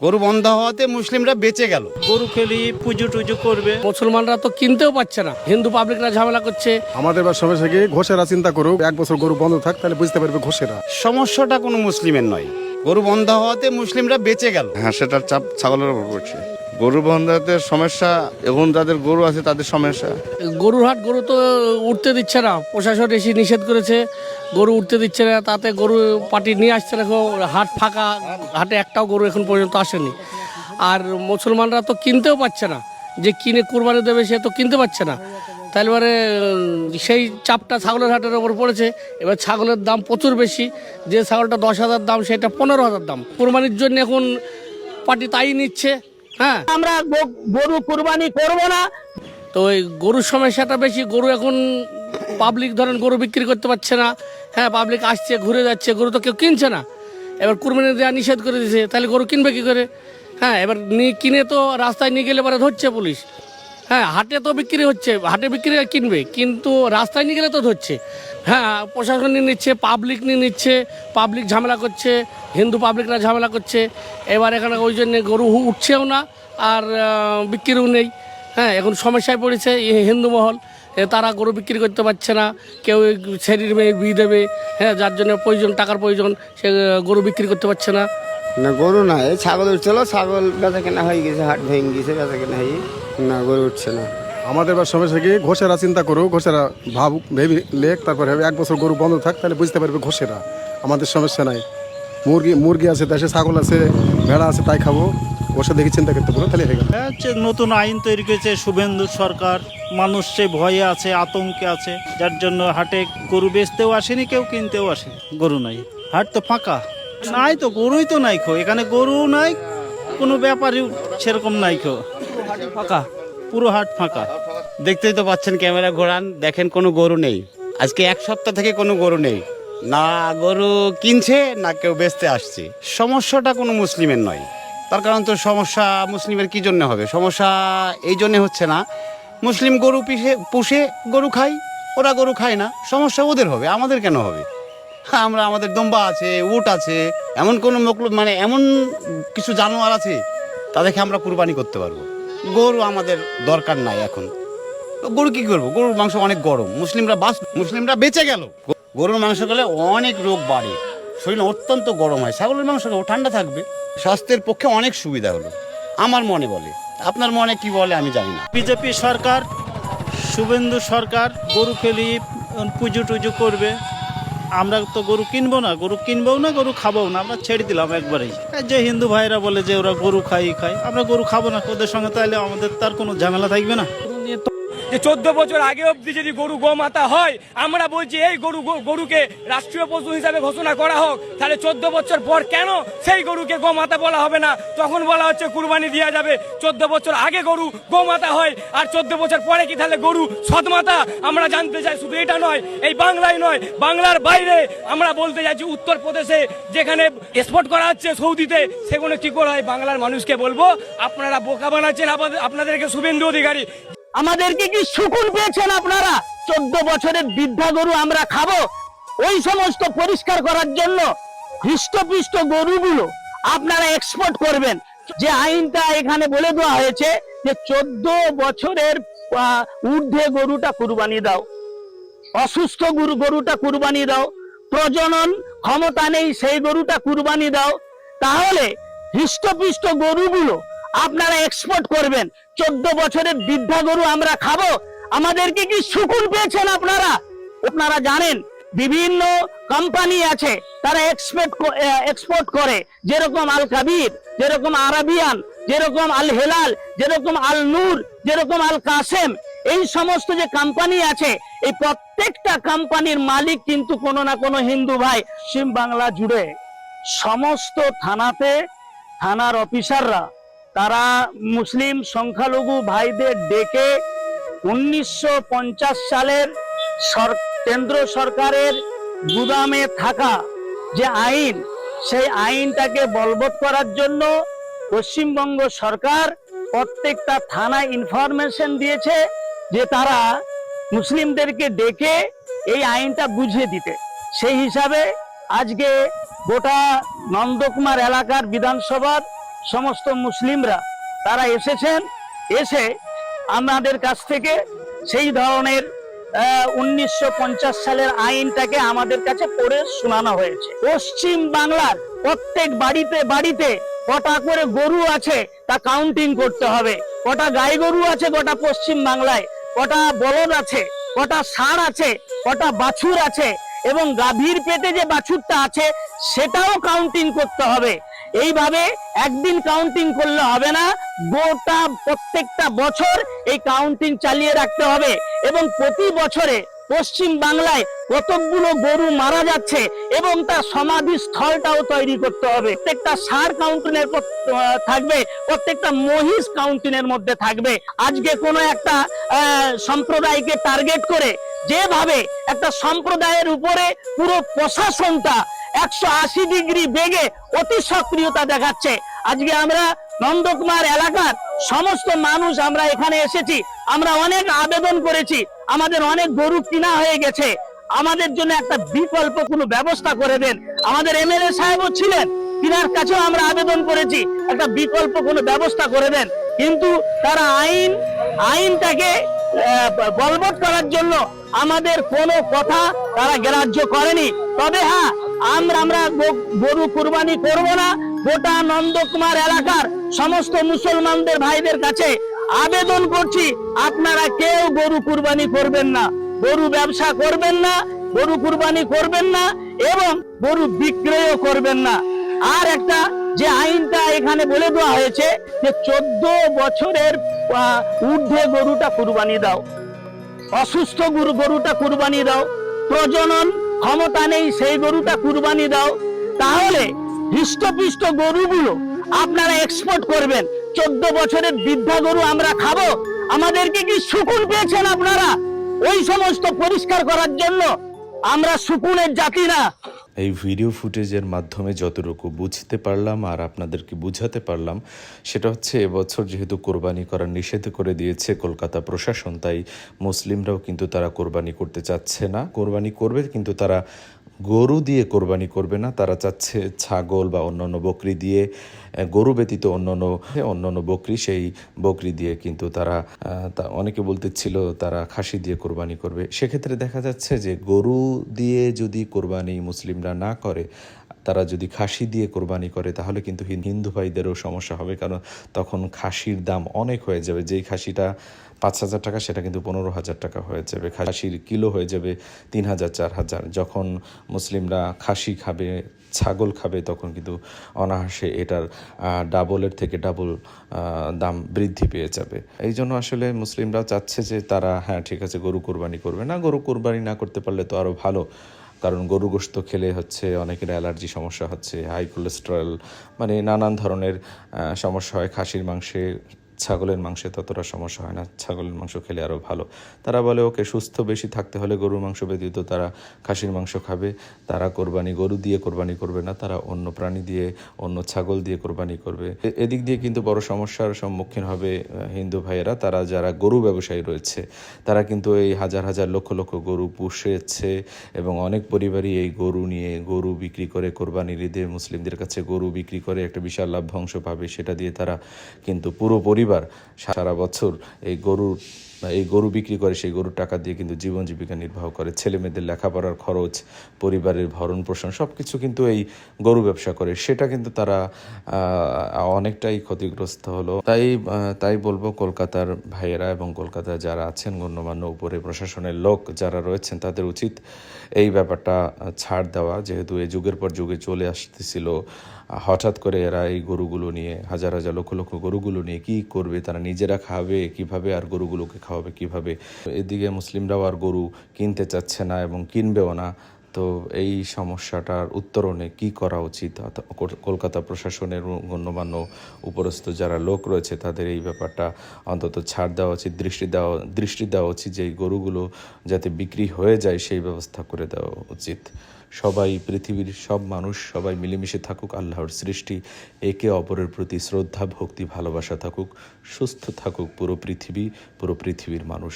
গরু বন্ধ হওয়াতে মুসলিমরা বেঁচে গেল। গরু খেলি পুজো টুজো করবে, মুসলমানরা তো কিনতেও পাচ্ছে না, হিন্দু পাবলিকরা ঝামেলা করছে। আমাদের বা সমস্যা কি ঘোষেরা চিন্তা করুক, 1 বছর গরু বন্ধ থাক, তাহলে বুঝতে পারবে ঘোষেরা। সমস্যাটা কোনো মুসলিমের নয়, গরু বন্ধ হওয়াতে মুসলিমরা বেঁচে গেল। হ্যাঁ, সেটার চাপ ছাগলের উপর পড়ছে। গরু বন্ধাতে সমস্যা, এখন যাদের গরু আছে তাদের সমস্যা। গরুর হাট, গরু তো উঠতে দিচ্ছে না, প্রশাসন এসে নিষেধ করেছে, গরু উঠতে দিচ্ছে না, তাতে গরু পার্টি নিয়ে আসছে না, হাট ফাঁকা, হাটে একটাও গরু এখন পর্যন্ত আসেনি। আর মুসলমানরা তো কিনতেও পাচ্ছে না, যে কিনে কুরবানি দেবে সে তো কিনতে পারছে না, তাহলে এবারে সেই চাপটা ছাগলের হাটের ওপর পড়েছে। এবার ছাগলের দাম প্রচুর বেশি, যে ছাগলটা 10,000 দাম সেটা 15,000 দাম। কুরবানির জন্য এখন পার্টি তাই নিচ্ছে। হ্যাঁ, আমরা গরু কুরবানি করব না। তো ওই গরুর সমস্যাটা বেশি। গরু এখন পাবলিক ধরেন গরু বিক্রি করতে পারছে না। হ্যাঁ, পাবলিক আসছে ঘুরে যাচ্ছে, গরু তো কেউ কিনছে না। এবার কুরবানি দেওয়া নিষেধ করে দিয়েছে, তাহলে গরু কিনবে কী করে? হ্যাঁ, এবার কিনে তো রাস্তায় নিয়ে গেলে পরে ধরছে পুলিশ। হ্যাঁ, হাটে তো বিক্রি হচ্ছে, হাটে বিক্রি কিনবে, কিন্তু রাস্তায় নিয়ে গেলে তো ধরছে। হ্যাঁ, প্রশাসন নিয়ে নিচ্ছে, পাবলিক নিয়ে নিচ্ছে, পাবলিক ঝামেলা করছে, হিন্দু পাবলিকরা ঝামেলা করছে। এবার এখানে ওই জন্যে গরু উঠছেও না, আর বিক্রিও নেই। হ্যাঁ, এখন সমস্যায় পড়েছে হিন্দু মহল, তারা গরু বিক্রি করতে পারছে না, কেউ ছেলের মেয়ে বিয়ে দেবে, হ্যাঁ, যার জন্য প্রয়োজন, টাকার প্রয়োজন, সে গরু বিক্রি করতে পারছে না। না, গরু না, এই ছাগল উঠছিল, ছাগল বেচা কেনা হয়ে গেছে, হাট ভেঙে গেছে, বেচা কেনা হয়ে না, গরু উঠছে না। আমাদের বা সমস্যা কি ঘোষেরা চিন্তা করুক, ঘোষেরা ভেবে লেখ, তারপরে 1 বছর গরু বন্ধ থাক, তাহলে বুঝতে পারবে ঘোষেরা। আমাদের সমস্যা নাই, মুরগি আছে দেশে, ছাগল আছে, ভেড়া আছে, তাই খাবো। ওষুধ দেখে চিন্তা করতে পারো, তাহলে হয়ে গেল। হচ্ছে নতুন আইন তৈরি করেছে শুভেন্দু সরকার। মানুষ সে ভয়ে আছে, আতঙ্কে আছে, যার জন্য হাটে গরু বেচতেও আসেনি, কেউ কিনতেও আসেনি। গরু নাই, হাট তো ফাঁকা, নাই তো গরুই তো নাই খো, এখানে গরু নাই, কোনো ব্যাপারই সেরকম নাই খো, ফাঁকা, পুরো হাট ফাঁকা। দেখতেই তো পাচ্ছেন, ক্যামেরা ঘোরান, দেখেন কোনো গরু নেই। আজকে 1 সপ্তাহ থেকে কোনো গরু নেই, না গরু কিনছে না কেউ বেচতে আসছে। সমস্যাটা কোনো মুসলিমের নয়, তার কারণ তো সমস্যা মুসলিমের কি জন্য হবে? সমস্যা এই জন্যে হচ্ছে না, মুসলিম গরু পুষে গরু খায়, ওরা গরু খায় না, সমস্যা ওদের হবে, আমাদের কেন হবে? আমরা, আমাদের দম্বা আছে, উট আছে, এমন কোনো মানে এমন কিছু জানোয়ার আছে, তাদেরকে আমরা কুরবানি করতে পারবো। গরু আমাদের দরকার নাই এখন। গরু কি করবো? গরুর মাংস অনেক গরম, মুসলিমরা বেঁচে গেল। গরুর মাংস খেলে অনেক রোগ বাড়ে, শরীর অত্যন্ত গরম হয়। ছাগলের মাংস খাবো, ঠান্ডা থাকবে, স্বাস্থ্যের পক্ষে অনেক সুবিধা হলো, আমার মনে বলে। আপনার মনে কি বলে আমি জানি না। বিজেপি সরকার, শুভেন্দু সরকার গরু খেলি পুজো টুজো করবে। আমরা তো গরু কিনবো না, গরু কিনবো না, গরু খাবো না, আমরা ছেড়ে দিলাম একবারেই। যে হিন্দু ভাইরা বলে যে ওরা গরু খায়, আমরা গরু খাবো না ওদের সঙ্গে, তাহলে আমাদের তার কোনো ঝামেলা থাকবে না। যে 14 বছর আগে অব্দি যদি গরু গোমাতা হয়, আমরা বলছি এই গরুকে রাষ্ট্রীয় পশু হিসাবে ঘোষণা করা হোক, তাহলে 14 বছর পর কেন সেই গরুকে গোমাতা বলা হবে না? তখন বলা হচ্ছে কুরবানি দেওয়া যাবে। 14 বছর আগে গরু গোমাতা হয়, আর 14 বছর পরে কি তাহলে গরু সৎমাতা? আমরা জানতে চাই। শুধু এটা নয়, এই বাংলায় নয়, বাংলার বাইরে আমরা বলতে চাইছি, উত্তরপ্রদেশে যেখানে এক্সপোর্ট করা হচ্ছে সৌদিতে, সেগুলো কি করে হয়? বাংলার মানুষকে বলবো, আপনারা বোকা বানাচ্ছেন আপনাদেরকে শুভেন্দু অধিকারী। আমাদেরকে কি সুকুন পেয়েছেন আপনারা? 14 বছরের বৃদ্ধা গরু আমরা খাবো? ওই সমস্ত পরিষ্কার করার জন্য হৃষ্টপুষ্ট গরুগুলো আপনারা এক্সপোর্ট করবেন। যে আইনটা এখানে বলে দেওয়া হয়েছে যে 14 বছরের ঊর্ধ্বে গরুটা কুরবানি দাও, অসুস্থ গরুটা কুরবানি দাও, প্রজনন ক্ষমতা নেই সেই গরুটা কুরবানি দাও, তাহলে হৃষ্টপুষ্ট গরুগুলো আপনারা এক্সপোর্ট করবেন। 14 বছরের বৃদ্ধা গরু আমরা খাবো? আমাদেরকে কি সুকুন পেয়েছেন আপনারা? আপনারা জানেন বিভিন্ন কোম্পানি আছে, তারা এক্সপোর্ট করে, যেরকম আল কাবির, যেরকম আরাবিয়ান, যেরকম আল হেলাল, যেরকম আল নূর, যেরকম আল কাসেম, এই সমস্ত যে কোম্পানি আছে, এই প্রত্যেকটা কোম্পানির মালিক কিন্তু কোনো না কোনো হিন্দু ভাই। পশ্চিম বাংলা জুড়ে সমস্ত থানাতে থানার অফিসাররা তারা মুসলিম সংখ্যালঘু ভাইদের ডেকে 1950 সালের কেন্দ্র সরকারের গুদামে থাকা যে আইন, সেই আইনটাকে বলবৎ করার জন্য পশ্চিমবঙ্গ সরকার প্রত্যেকটা থানায় ইনফরমেশন দিয়েছে যে তারা মুসলিমদেরকে ডেকে এই আইনটা বুঝিয়ে দিতে। সেই হিসাবে আজকে গোটা নন্দকুমার এলাকার বিধানসভার সমস্ত মুসলিমরা তারা এসেছেন, এসে আমাদের কাছ থেকে সেই ধরনের 1950 সালের আইনটাকে আমাদের কাছে পড়ে শোনানো হয়েছে। পশ্চিম বাংলার প্রত্যেক বাড়িতে বাড়িতে কটা করে গরু আছে তা কাউন্টিং করতে হবে। কটা গাই গরু আছে গোটা পশ্চিম বাংলায়, কটা বলদ আছে, কটা ষাঁড় আছে, কটা বাছুর আছে, এবং গাভীর পেটে যে বাছুরটা আছে সেটাও কাউন্টিং করতে হবে। এইভাবে একদিন কাউন্টিং করলে হবে না, গোটা প্রত্যেকটা বছর এই কাউন্টিং চালিয়ে রাখতে হবে। এবং প্রতি বছরে পশ্চিম বাংলায় কতগুলো গরু মারা যাচ্ছে এবং তার সমাধি স্থলটাও তৈরি করতে হবে। প্রত্যেকটা ষাঁড় কাউন্টিংয়ের থাকবে, প্রত্যেকটা মহিষ কাউন্টিংয়ের মধ্যে থাকবে। আজকে কোনো একটা সম্প্রদায়কে টার্গেট করে যেভাবে একটা সম্প্রদায়ের উপরে পুরো প্রশাসনটা 180 ডিগ্রি বেগে অতি সক্রিয়তা দেখাচ্ছে। আজকে আমরা নন্দকুমার এলাকার সমস্ত মানুষ আমরা এখানে এসেছি, আমরা অনেক আবেদন করেছি, আমাদের অনেক গরু কিনা হয়ে গেছে, আমাদের জন্য একটা বিকল্প কোনো ব্যবস্থা করে দেন। আমাদের এমএলএ সাহেবও ছিলেন, তিনার কাছেও আমরা আবেদন করেছি একটা বিকল্প কোনো ব্যবস্থা করে দেন, কিন্তু তারা আইনটাকে বলবৎ করার জন্য আমাদের কোনো কথা তারা গ্রাহ্য করেনি। তবে হ্যাঁ, আমরা গরু কুরবানি করব না। গোটা নন্দকুমার এলাকার সমস্ত মুসলমানদের ভাইদের কাছে আবেদন করছি, আপনারা কেউ গরু কুরবানি করবেন না, গরু ব্যবসা করবেন না, গরু কুরবানি করবেন না এবং গরু বিক্রয়ও করবেন না। আর একটা যে আইনটা এখানে বলে দেওয়া হয়েছে যে 14 বছরের ঊর্ধ্বে গরুটা কুরবানি দাও, অসুস্থ গরুটা কুরবানি দাও, প্রজনন ক্ষমতা নেই সেই গরুটা কুরবানি দাও, তাহলে হৃষ্টপুষ্ট গরুগুলো আপনারা এক্সপোর্ট করবেন। 14 বছরের বৃদ্ধা গরু আমরা খাবো, আমাদেরকে কি সুকুন পেয়েছেন আপনারা? ওই সমস্ত পরিষ্কার করার জন্য আমরা সুকুনের জাতি না। এই ভিডিও ফুটেজের মাধ্যমে যতটুকু বুঝতে পারলাম আর আপনাদেরকে বুঝাতে পারলাম সেটা হচ্ছে, এবছর যেহেতু কোরবানি করা নিষেধ করে দিয়েছে কলকাতা প্রশাসন, তাই মুসলিমরাও কিন্তু তারা কোরবানি করতে চাচ্ছে না। কোরবানি করবে কিন্তু তারা গরু দিয়ে কোরবানি করবে না, তারা চাচ্ছে ছাগল বা অন্যান্য বকরি দিয়ে, গরু ব্যতীত অন্যান্য বকরি, সেই বকরি দিয়ে কিন্তু তারা অনেকে বলতেছিল তারা খাসি দিয়ে কোরবানি করবে। সেক্ষেত্রে দেখা যাচ্ছে যে গরু দিয়ে যদি কোরবানি মুসলিমরা না করে, তারা যদি খাসি দিয়ে কোরবানি করে তাহলে কিন্তু হিন্দু ভাইদেরও সমস্যা হবে, কারণ তখন খাসির দাম অনেক হয়ে যাবে। যেই খাসিটা 5,000 টাকা সেটা কিন্তু 15,000 টাকা হয়ে যাবে, খাসির কিলো হয়ে যাবে 3,000 4,000। যখন মুসলিমরা খাসি খাবে, ছাগল খাবে, তখন কিন্তু অনায়াসে এটার ডাবলের থেকে ডাবল দাম বৃদ্ধি পেয়ে যাবে। এই জন্য আসলে মুসলিমরাও চাচ্ছে যে তারা হ্যাঁ ঠিক আছে গরু কোরবানি করবে না, গরু কোরবানি না করতে পারলে তো আরও ভালো, কারণ গরু গোশত খেলে হচ্ছে অনেকের অ্যালার্জি সমস্যা হচ্ছে, হাই কোলেস্টেরল, মানে নানান ধরনের সমস্যা হয়। খাসির মাংসে, ছাগলের মাংসে ততটা সমস্যা হয় না, ছাগলের মাংস খেলে আরও ভালো। তারা বলে ওকে সুস্থ বেশি থাকতে হলে গরুর মাংস ব্যতীত তারা খাসির মাংস খাবে, তারা গরু দিয়ে কোরবানি করবে না, তারা অন্য প্রাণী দিয়ে, অন্য ছাগল দিয়ে কোরবানি করবে। এদিক দিয়ে কিন্তু বড় সমস্যার সম্মুখীন হবে হিন্দু ভাইয়েরা। তারা যারা গরু ব্যবসায়ী রয়েছে তারা কিন্তু এই হাজার হাজার লক্ষ লক্ষ গরু পুষেছে এবং অনেক পরিবারই এই গরু বিক্রি করে কোরবানির ঈদে মুসলিমদের কাছে গরু বিক্রি করে একটা বিশাল লাভ্যাংশ পাবে। সেটা দিয়ে তারা কিন্তু পুরো পরিবার সারা বছর এই গরু বিক্রি করে, সেই গরুর টাকা দিয়ে কিন্তু জীবন জীবিকা নির্বাহ করে, ছেলে মেয়েদের লেখাপড়ার খরচ, পরিবারের ভরণ পোষণ সব কিছু কিন্তু এই গরু ব্যবসা করে। সেটা কিন্তু তারা অনেকটাই ক্ষতিগ্রস্ত হলো। তাই বলবো কলকাতার ভাইয়েরা এবং কলকাতায় যারা আছেন গণ্যমান্য উপরে প্রশাসনের লোক যারা রয়েছেন, তাদের উচিত এই ব্যাপারটা ছাড় দেওয়া। যেহেতু এই যুগের পর যুগে চলে আসতেছিল, হঠাৎ করে এরা এই গরুগুলো নিয়ে, হাজার হাজার লক্ষ লক্ষ গরুগুলো নিয়ে কি করবে, তারা নিজেরা খাবে কিভাবে আর গরুগুলোকে খাওয়াবে কিভাবে? এদিকে মুসলিমরাও আর গরু কিনতে চাচ্ছে না এবং কিনবেও না। তো এই সমস্যাটার উত্তরণে কি করা উচিত? কলকাতা প্রশাসনের গণ্যমান্য উপরস্থ যারা লোক রয়েছে তাদের এই ব্যাপারটা অন্তত ছাড় দেওয়া উচিত, দৃষ্টি দেওয়া উচিত যে এই গরুগুলো যাতে বিক্রি হয়ে যায় সেই ব্যবস্থা করে দেওয়া উচিত। পৃথিবীর সব মানুষ সবাই মিলেমিশে থাকুক, আল্লাহর সৃষ্টি, একে অপরের প্রতি শ্রদ্ধা ভক্তি ভালোবাসা থাকুক, সুস্থ থাকুক পুরো পৃথিবীর মানুষ।